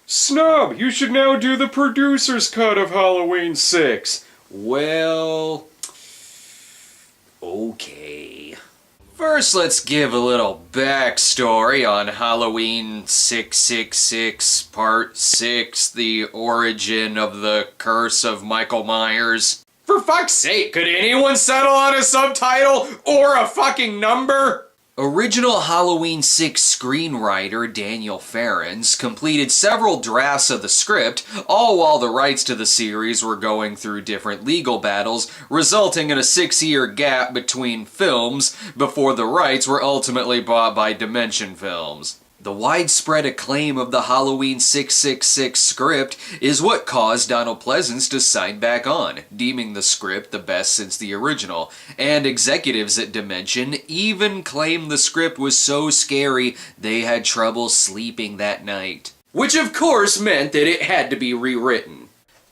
Snob, you should now do the producer's cut of Halloween 6. Well, okay. First, let's give a little backstory on Halloween 666 Part 6, the origin of the curse of Michael Myers. For fuck's sake, could anyone settle on a subtitle or a fucking number? Original Halloween 6 screenwriter Daniel Farrens completed several drafts of the script, all while the rights to the series were going through different legal battles, resulting in a 6-year gap between films before the rights were ultimately bought by Dimension Films. The widespread acclaim of the Halloween 666 script is what caused Donald Pleasence to sign back on, deeming the script the best since the original, and executives at Dimension even claimed the script was so scary they had trouble sleeping that night. Which of course meant that it had to be rewritten.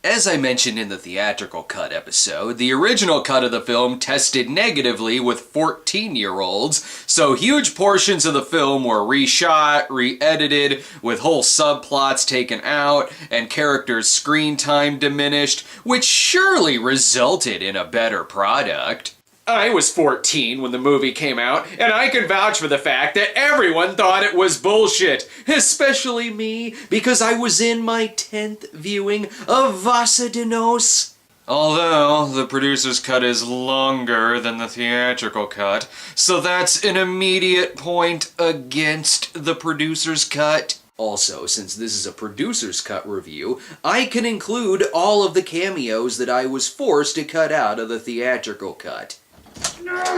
As I mentioned in the theatrical cut episode, the original cut of the film tested negatively with 14-year-olds, so huge portions of the film were reshot, re-edited, with whole subplots taken out, and characters' screen time diminished, which surely resulted in a better product. I was 14 when the movie came out, and I can vouch for the fact that everyone thought it was bullshit. Especially me, because I was in my 10th viewing of Vasa de Nos. Although, the producer's cut is longer than the theatrical cut, so that's an immediate point against the producer's cut. Also, since this is a producer's cut review, I can include all of the cameos that I was forced to cut out of the theatrical cut.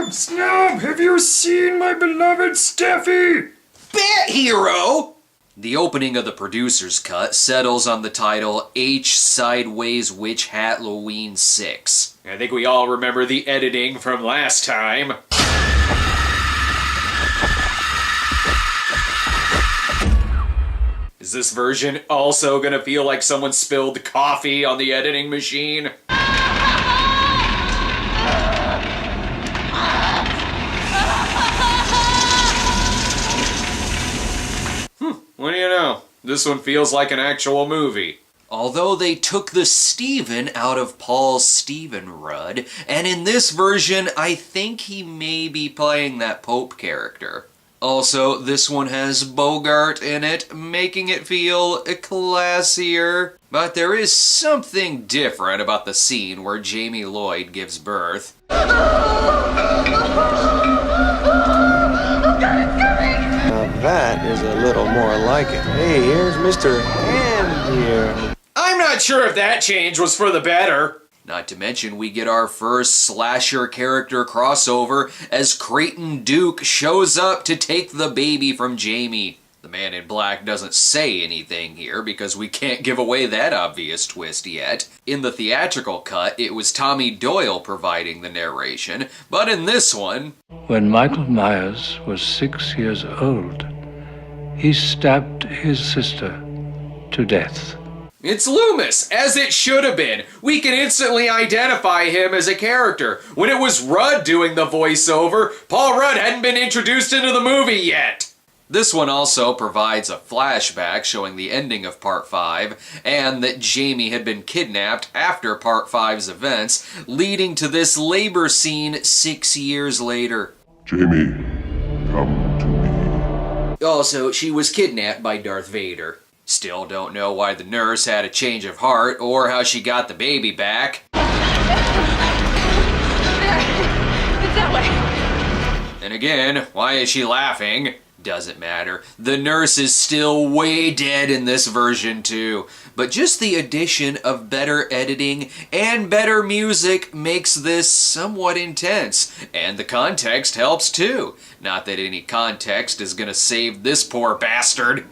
Snob, have you seen my beloved Steffi? Bat Hero! The opening of the producer's cut settles on the title H Sideways Witch Halloween 6. I think we all remember the editing from last time. Is this version also gonna feel like someone spilled coffee on the editing machine? What do you know? This one feels like an actual movie. Although they took the Stephen out of Paul's Stephen Rudd, and in this version, I think he may be playing that Pope character. Also, this one has Bogart in it, making it feel classier. But there is something different about the scene where Jamie Lloyd gives birth. That is a little more like it. Hey, here's Mr. Hand here. I'm not sure if that change was for the better. Not to mention, we get our first slasher character crossover as Creighton Duke shows up to take the baby from Jamie. The man in black doesn't say anything here because we can't give away that obvious twist yet. In the theatrical cut, it was Tommy Doyle providing the narration, but in this one... When Michael Myers was 6 years old, he stabbed his sister to death. It's Loomis, as it should have been. We can instantly identify him as a character. When it was Rudd doing the voiceover, Paul Rudd hadn't been introduced into the movie yet. This one also provides a flashback showing the ending of Part 5, and that Jamie had been kidnapped after Part 5's events, leading to this labor scene 6 years later. Jamie, come to me. Also, she was kidnapped by Darth Vader. Still don't know why the nurse had a change of heart, or how she got the baby back. There. It's that way. And again, why is she laughing? Doesn't matter. The nurse is still way dead in this version too. But just the addition of better editing and better music makes this somewhat intense. And the context helps too. Not that any context is gonna save this poor bastard.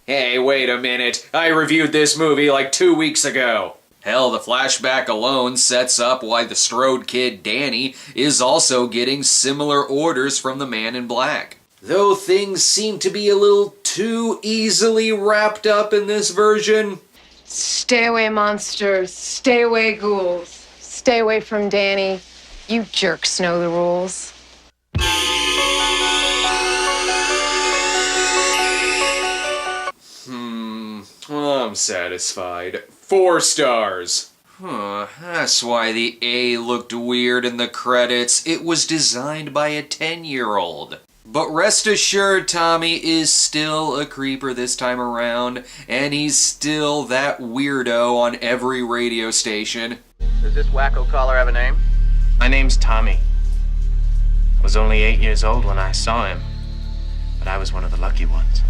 Hey, wait a minute. I reviewed this movie like 2 weeks ago. Hell, the flashback alone sets up why the Strode kid Danny is also getting similar orders from the man in black. Though things seem to be a little too easily wrapped up in this version. Stay away, monsters. Stay away, ghouls. Stay away from Danny. You jerks know the rules. I'm satisfied. 4 stars. That's why the A looked weird in the credits. It was designed by a 10-year-old. But rest assured, Tommy is still a creeper this time around, and he's still that weirdo on every radio station. Does this wacko caller have a name? My name's Tommy. I was only 8 years old when I saw him, but I was one of the lucky ones.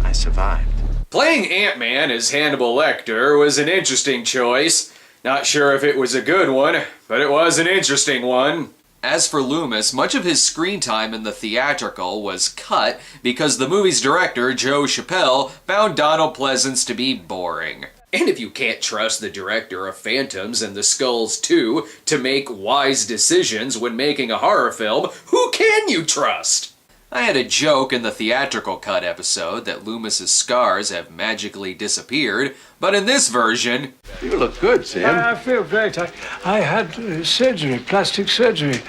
I survived. Playing Ant-Man as Hannibal Lecter was an interesting choice. Not sure if it was a good one, but it was an interesting one. As for Loomis, much of his screen time in the theatrical was cut because the movie's director, Joe Chappelle, found Donald Pleasance to be boring. And if you can't trust the director of Phantoms and the Skulls 2 to make wise decisions when making a horror film, who can you trust? I had a joke in the theatrical cut episode that Loomis's scars have magically disappeared, but in this version... You look good, Sam. I feel great. I had surgery, plastic surgery,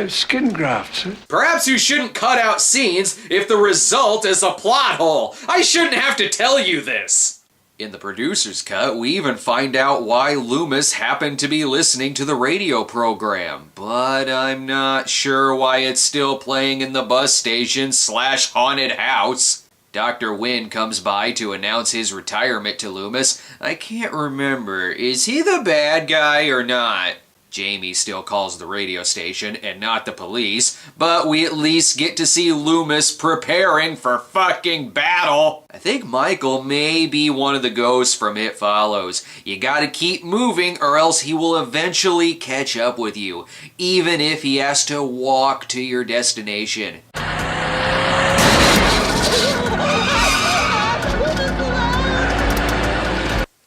skin grafts. Perhaps you shouldn't cut out scenes if the result is a plot hole. I shouldn't have to tell you this. In the producer's cut, we even find out why Loomis happened to be listening to the radio program, but I'm not sure why it's still playing in the bus station / haunted house. Dr. Wynn comes by to announce his retirement to Loomis. I can't remember, is he the bad guy or not? Jamie still calls the radio station and not the police, but we at least get to see Loomis preparing for fucking battle. I think Michael may be one of the ghosts from It Follows. You gotta keep moving or else he will eventually catch up with you, even if he has to walk to your destination.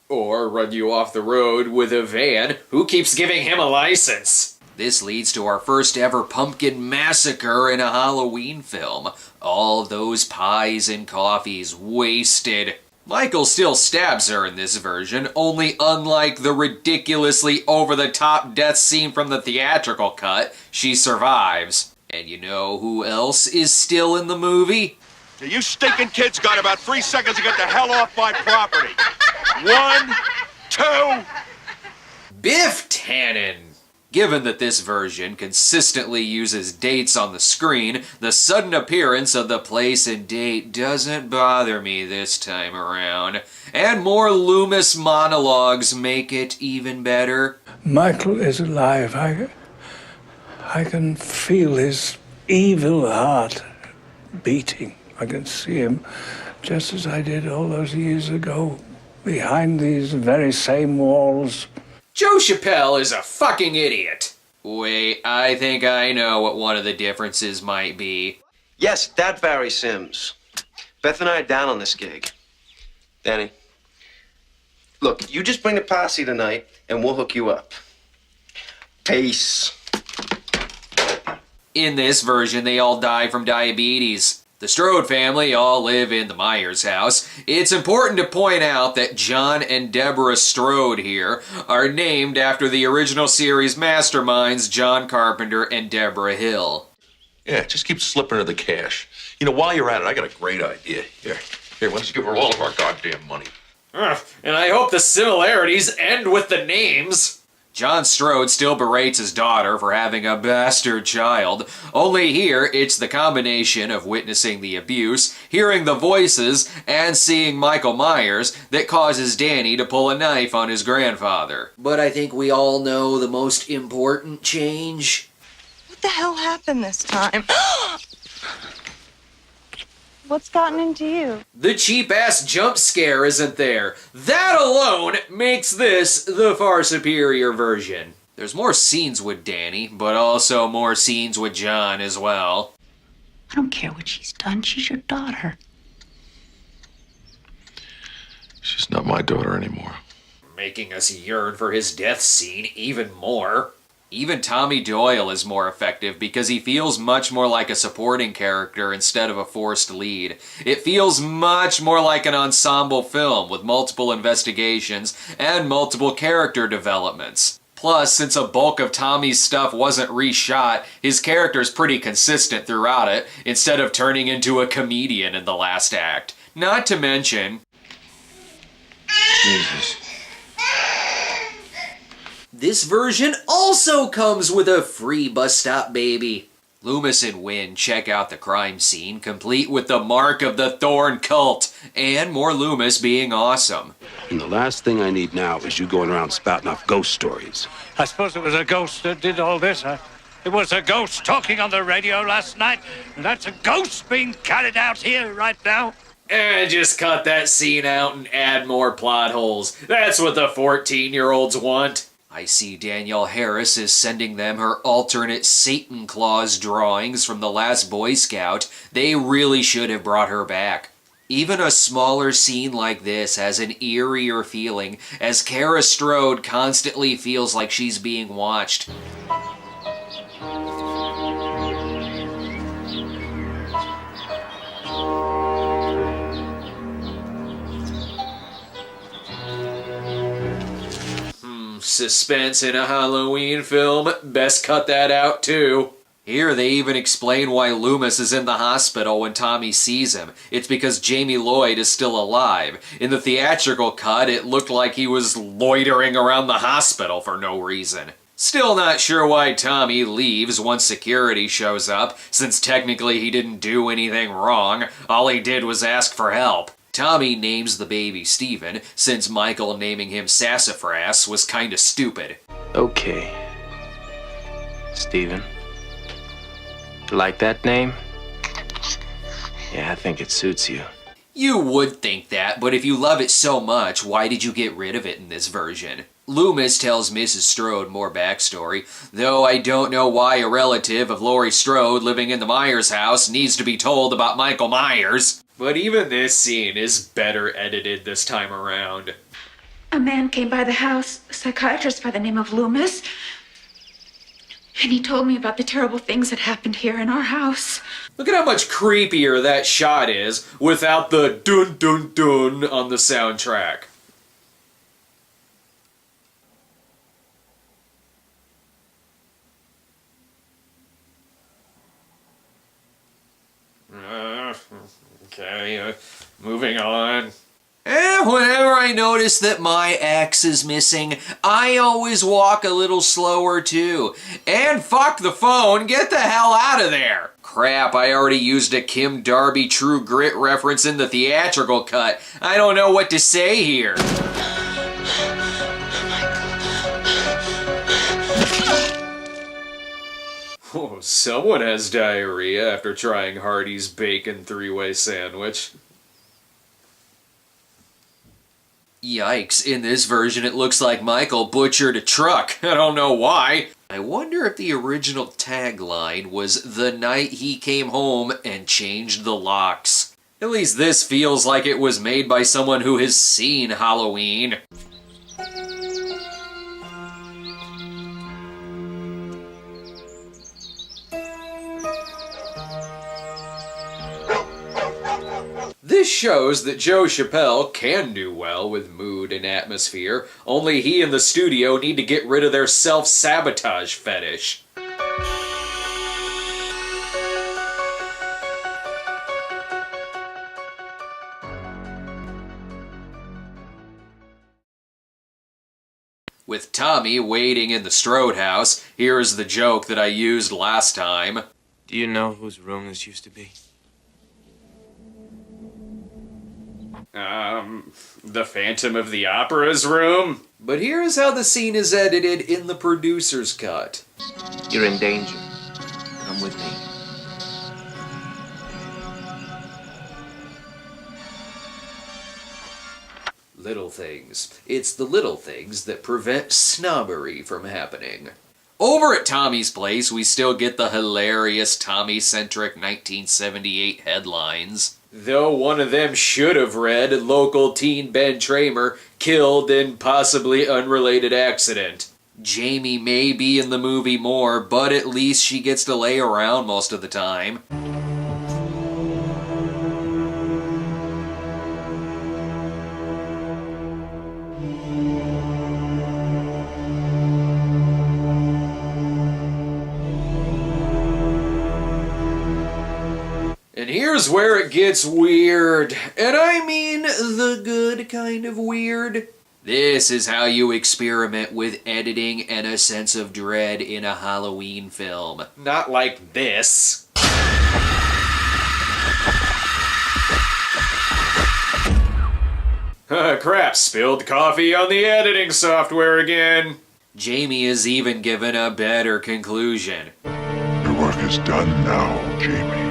Or run you off the road with a van. Who keeps giving him a license? This leads to our first ever pumpkin massacre in a Halloween film. All those pies and coffees wasted. Michael still stabs her in this version, only unlike the ridiculously over-the-top death scene from the theatrical cut, she survives. And you know who else is still in the movie? You stinking kids got about 3 seconds to get the hell off my property. 1, 2... Biff Tannen. Given that this version consistently uses dates on the screen, the sudden appearance of the place and date doesn't bother me this time around. And more Loomis monologues make it even better. Michael is alive. I can feel his evil heart beating. I can see him just as I did all those years ago, behind these very same walls. Joe Chappelle is a fucking idiot. Wait, I think I know what one of the differences might be. Yes, that Barry Sims. Beth and I are down on this gig. Danny, look, you just bring the posse tonight, and we'll hook you up. Peace. In this version, they all die from diabetes. The Strode family all live in the Myers house. It's important to point out that John and Deborah Strode here are named after the original series masterminds John Carpenter and Deborah Hill. Yeah, just keep slipping her the cash. You know, while you're at it, I got a great idea. Here, why don't you give her all of our goddamn money? And I hope the similarities end with the names. John Strode still berates his daughter for having a bastard child. Only here, it's the combination of witnessing the abuse, hearing the voices, and seeing Michael Myers that causes Danny to pull a knife on his grandfather. But I think we all know the most important change. What the hell happened this time? What's gotten into you? The cheap-ass jump scare isn't there. That alone makes this the far superior version. There's more scenes with Danny, but also more scenes with John as well. I don't care what she's done. She's your daughter. She's not my daughter anymore. Making us yearn for his death scene even more. Even Tommy Doyle is more effective because he feels much more like a supporting character instead of a forced lead. It feels much more like an ensemble film with multiple investigations and multiple character developments. Plus, since a bulk of Tommy's stuff wasn't reshot, his character's pretty consistent throughout it, instead of turning into a comedian in the last act. Not to mention... Jesus. This version also comes with a free bus stop baby. Loomis and Wynn check out the crime scene, complete with the mark of the Thorn cult, and more Loomis being awesome. And the last thing I need now is you going around spouting off ghost stories. I suppose it was a ghost that did all this, huh? It was a ghost talking on the radio last night, and that's a ghost being carried out here right now. And just cut that scene out and add more plot holes. That's what the 14-year-olds want. I see Danielle Harris is sending them her alternate Satan Claus drawings from the last Boy Scout. They really should have brought her back. Even a smaller scene like this has an eerier feeling, as Kara Strode constantly feels like she's being watched. Suspense in a Halloween film, best cut that out too. Here they even explain why Loomis is in the hospital when Tommy sees him. It's because Jamie Lloyd is still alive. In the theatrical cut, it looked like he was loitering around the hospital for no reason. Still not sure why Tommy leaves once security shows up, since technically he didn't do anything wrong. All he did was ask for help. Tommy names the baby Steven, since Michael naming him Sassafras was kinda stupid. Okay. Steven. Like that name? Yeah, I think it suits you. You would think that, but if you love it so much, why did you get rid of it in this version? Loomis tells Mrs. Strode more backstory, though I don't know why a relative of Laurie Strode living in the Myers house needs to be told about Michael Myers. But even this scene is better edited this time around. A man came by the house, a psychiatrist by the name of Loomis, and he told me about the terrible things that happened here in our house. Look at how much creepier that shot is without the dun dun dun on the soundtrack. Okay, moving on. Whenever I notice that my axe is missing, I always walk a little slower too. And fuck the phone, get the hell out of there! Crap, I already used a Kim Darby True Grit reference in the theatrical cut. I don't know what to say here. Oh, someone has diarrhea after trying Hardee's bacon three-way sandwich. Yikes, in this version it looks like Michael butchered a truck. I don't know why. I wonder if the original tagline was "The night he came home and changed the locks." At least this feels like it was made by someone who has seen Halloween. This shows that Joe Chappelle can do well with mood and atmosphere, only he and the studio need to get rid of their self-sabotage fetish. With Tommy waiting in the Strode house, here's the joke that I used last time. Do you know whose room this used to be? The Phantom of the Opera's room? But here's how the scene is edited in the producer's cut. You're in danger. Come with me. Little things. It's the little things that prevent snobbery from happening. Over at Tommy's place, we still get the hilarious Tommy-centric 1978 headlines. Though one of them should have read local teen Ben Tramer killed in possibly unrelated accident. Jamie may be in the movie more, but at least she gets to lay around most of the time. And here's where it gets weird. And I mean the good kind of weird. This is how you experiment with editing and a sense of dread in a Halloween film. Not like this. Crap, spilled coffee on the editing software again. Jamie is even given a better conclusion. Your work is done now, Jamie.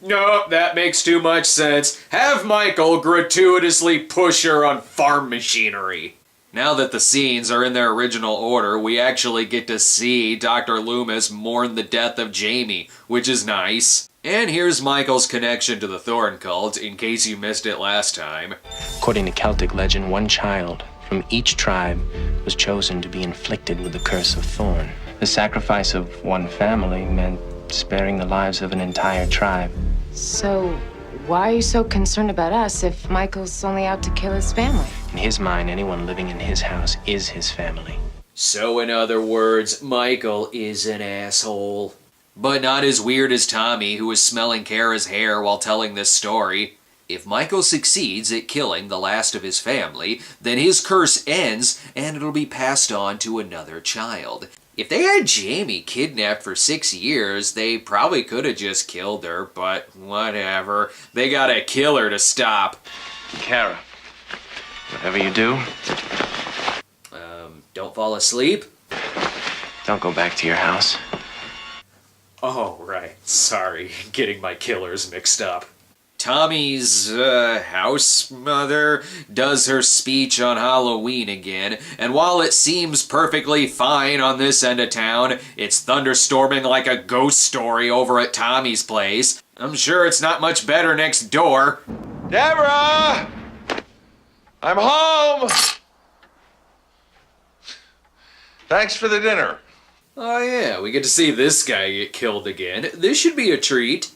Nope, that makes too much sense. Have Michael gratuitously push her on farm machinery. Now that the scenes are in their original order, we actually get to see Dr. Loomis mourn the death of Jamie, which is nice. And here's Michael's connection to the Thorn cult, in case you missed it last time. According to Celtic legend, one child from each tribe was chosen to be inflicted with the curse of Thorn. The sacrifice of one family meant sparing the lives of an entire tribe. So, why are you so concerned about us if Michael's only out to kill his family? In his mind, anyone living in his house is his family. So in other words, Michael is an asshole. But not as weird as Tommy, who was smelling Kara's hair while telling this story. If Michael succeeds at killing the last of his family, then his curse ends and it'll be passed on to another child. If they had Jamie kidnapped for 6 years, they probably could have just killed her, but whatever. They gotta kill her to stop. Kara, whatever you do, Don't fall asleep? don't go back to your house. Oh, right. Sorry, getting my killers mixed up. Tommy's, house mother does her speech on Halloween again, and while it seems perfectly fine on this end of town, it's thunderstorming like a ghost story over at Tommy's place. I'm sure it's not much better next door. Deborah! I'm home! Thanks for the dinner. Oh yeah, we get to see this guy get killed again. This should be a treat.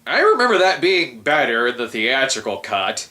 I remember that being better in the theatrical cut.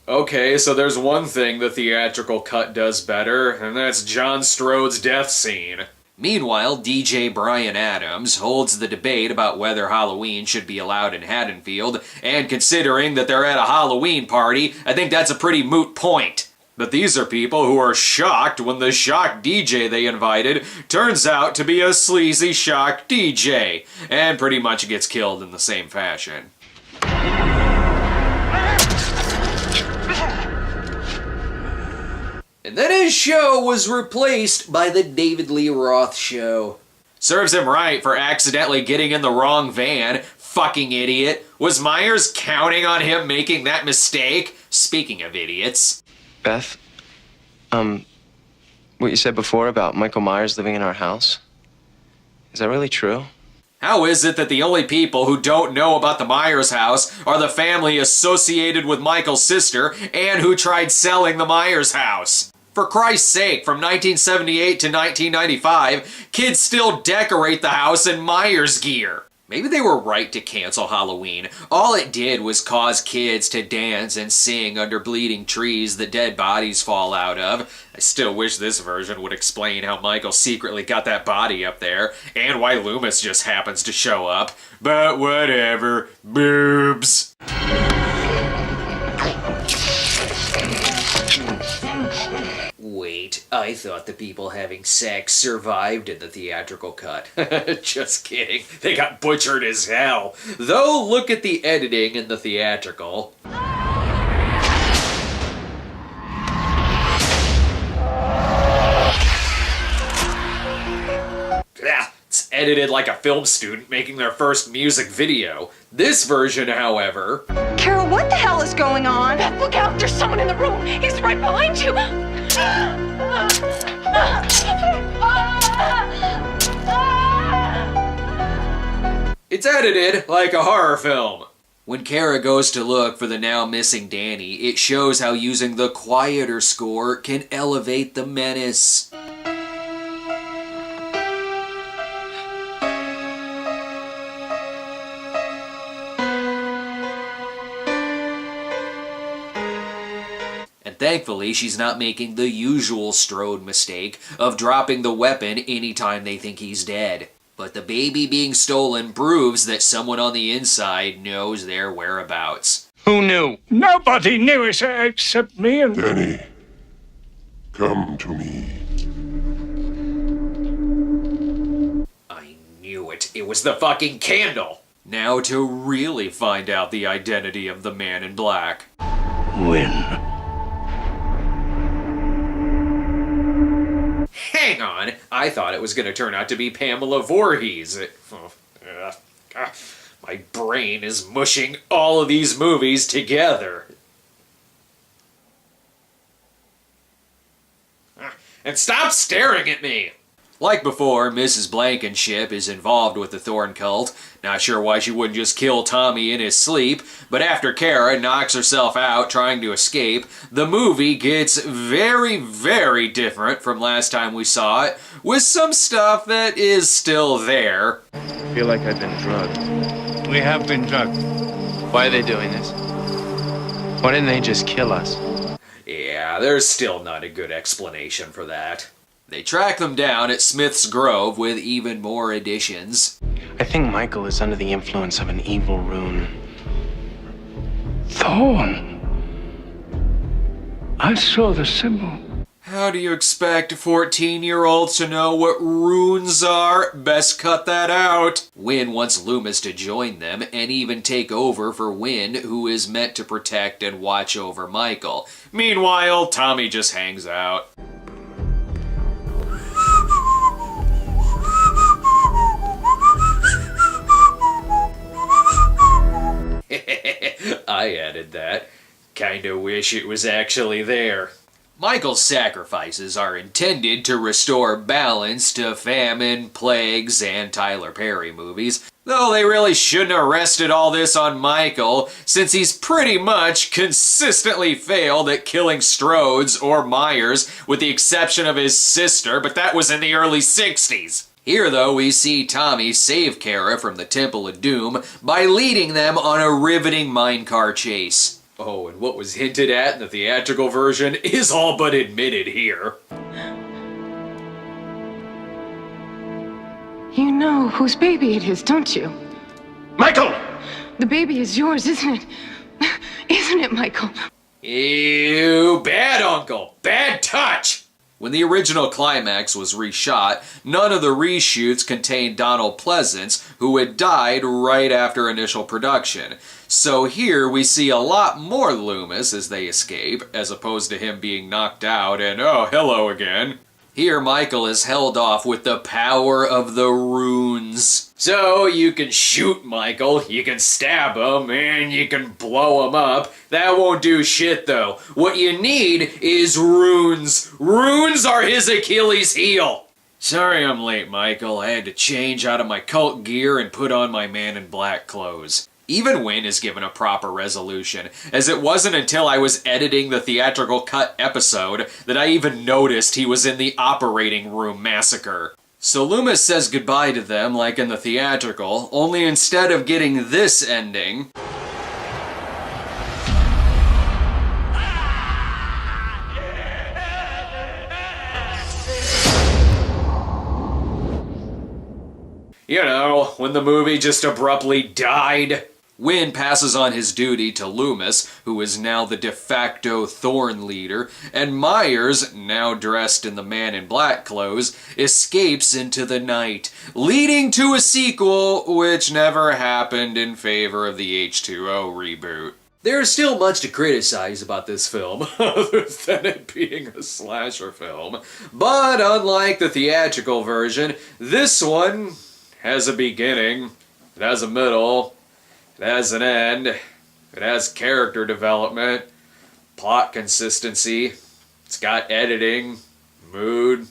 Okay, so there's one thing the theatrical cut does better, and that's John Strode's death scene. Meanwhile, DJ Bryan Adams holds the debate about whether Halloween should be allowed in Haddonfield, and considering that they're at a Halloween party, I think that's a pretty moot point. But these are people who are shocked when the shock DJ they invited turns out to be a sleazy shock DJ, and pretty much gets killed in the same fashion. And then his show was replaced by the David Lee Roth Show. Serves him right for accidentally getting in the wrong van, fucking idiot. Was Myers counting on him making that mistake? Speaking of idiots. Beth, what you said before about Michael Myers living in our house, is that really true? How is it that the only people who don't know about the Myers house are the family associated with Michael's sister and who tried selling the Myers house? For Christ's sake, from 1978 to 1995, kids still decorate the house in Myers gear. Maybe they were right to cancel Halloween. All it did was cause kids to dance and sing under bleeding trees that dead bodies fall out of. I still wish this version would explain how Michael secretly got that body up there, and why Loomis just happens to show up. But whatever. Boobs. Wait, I thought the people having sex survived in the theatrical cut. Just kidding. They got butchered as hell. Though, look at the editing in the theatrical. It's edited like a film student making their first music video. This version, however... Carol, what the hell is going on? Beth, look out! There's someone in the room! He's right behind you! It's edited like a horror film. When Kara goes to look for the now missing Danny, it shows how using the quieter score can elevate the menace. thankfully she's not making the usual Strode mistake of dropping the weapon anytime they think he's dead. But the baby being stolen proves that someone on the inside knows their whereabouts. Who knew? Nobody knew it except me and... Danny, come to me. I knew it. It was the fucking candle. Now to really find out the identity of the man in black. Win. Hang on. I thought it was going to turn out to be Pamela Voorhees. My brain is mushing all of these movies together. And stop staring at me! Like before, Mrs. Blankenship is involved with the Thorn cult. Not sure why she wouldn't just kill Tommy in his sleep, but after Kara knocks herself out trying to escape, the movie gets very, very different from last time we saw it, with some stuff that is still there. I feel like I've been drugged. We have been drugged. Why are they doing this? Why didn't they just kill us? Yeah, there's still not a good explanation for that. They track them down at Smith's Grove with even more additions. I think Michael is under the influence of an evil rune. Thorn. I saw the symbol. How do you expect 14-year-olds to know what runes are? Best cut that out. Wynn wants Loomis to join them and even take over for Wynn, who is meant to protect and watch over Michael. Meanwhile, Tommy just hangs out. I added that. Kinda wish it was actually there. Michael's sacrifices are intended to restore balance to famine, plagues, and Tyler Perry movies, though they really shouldn't have rested all this on Michael, since he's pretty much consistently failed at killing Strodes or Myers, with the exception of his sister, but that was in the early 60s. Here, though, we see Tommy save Kara from the Temple of Doom by leading them on a riveting minecart chase. Oh, and what was hinted at in the theatrical version is all but admitted here. You know whose baby it is, don't you? Michael! The baby is yours, isn't it? Isn't it, Michael? Ew, bad uncle. Bad touch. When the original climax was reshot, none of the reshoots contained Donald Pleasance, who had died right after initial production. So here we see a lot more Loomis as they escape, as opposed to him being knocked out and, oh, hello again. Here Michael is held off with the power of the runes. So you can shoot Michael, you can stab him, and you can blow him up. That won't do shit though. What you need is runes. Runes are his Achilles heel. Sorry I'm late, Michael. I had to change out of my cult gear and put on my Man in Black clothes. Even Wynn is given a proper resolution, as it wasn't until I was editing the theatrical cut episode that I even noticed he was in the operating room massacre. So Loomis says goodbye to them like in the theatrical, only instead of getting this ending... You know, when the movie just abruptly died. Wynn passes on his duty to Loomis, who is now the de facto Thorn leader, and Myers, now dressed in the Man in Black clothes, escapes into the night, leading to a sequel which never happened in favor of the H2O reboot. There's still much to criticize about this film, other than it being a slasher film, but unlike the theatrical version, this one has a beginning, it has a middle, it has an end, it has character development, plot consistency, it's got editing, mood,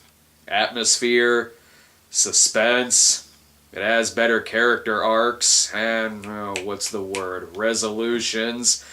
atmosphere, suspense, it has better character arcs, and, resolutions.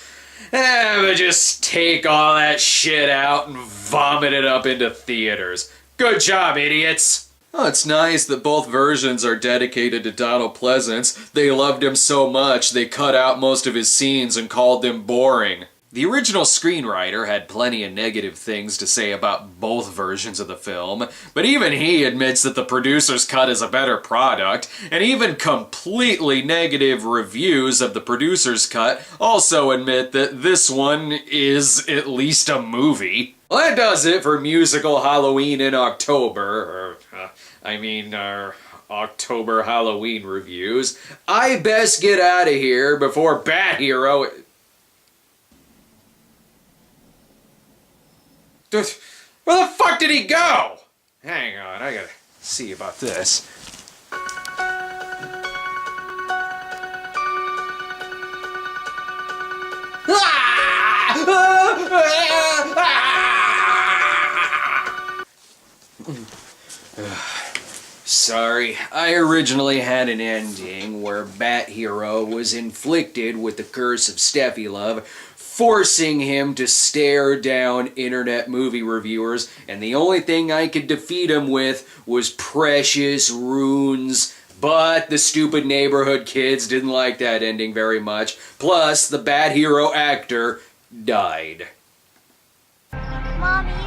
But just take all that shit out and vomit it up into theaters. Good job, idiots! Oh, it's nice that both versions are dedicated to Donald Pleasance. They loved him so much they cut out most of his scenes and called them boring. The original screenwriter had plenty of negative things to say about both versions of the film, but even he admits that the producer's cut is a better product, and even completely negative reviews of the producer's cut also admit that this one is at least a movie. Well, that does it for Musical Halloween in October, October Halloween reviews. I best get out of here before Bat Hero... Where the fuck did he go? Hang on, I gotta see about this. Sorry, I originally had an ending where Bat Hero was inflicted with the curse of Steffi Love, forcing him to stare down internet movie reviewers, and the only thing I could defeat him with was precious runes. But the stupid neighborhood kids didn't like that ending very much. Plus, the Bat Hero actor died. Mommy,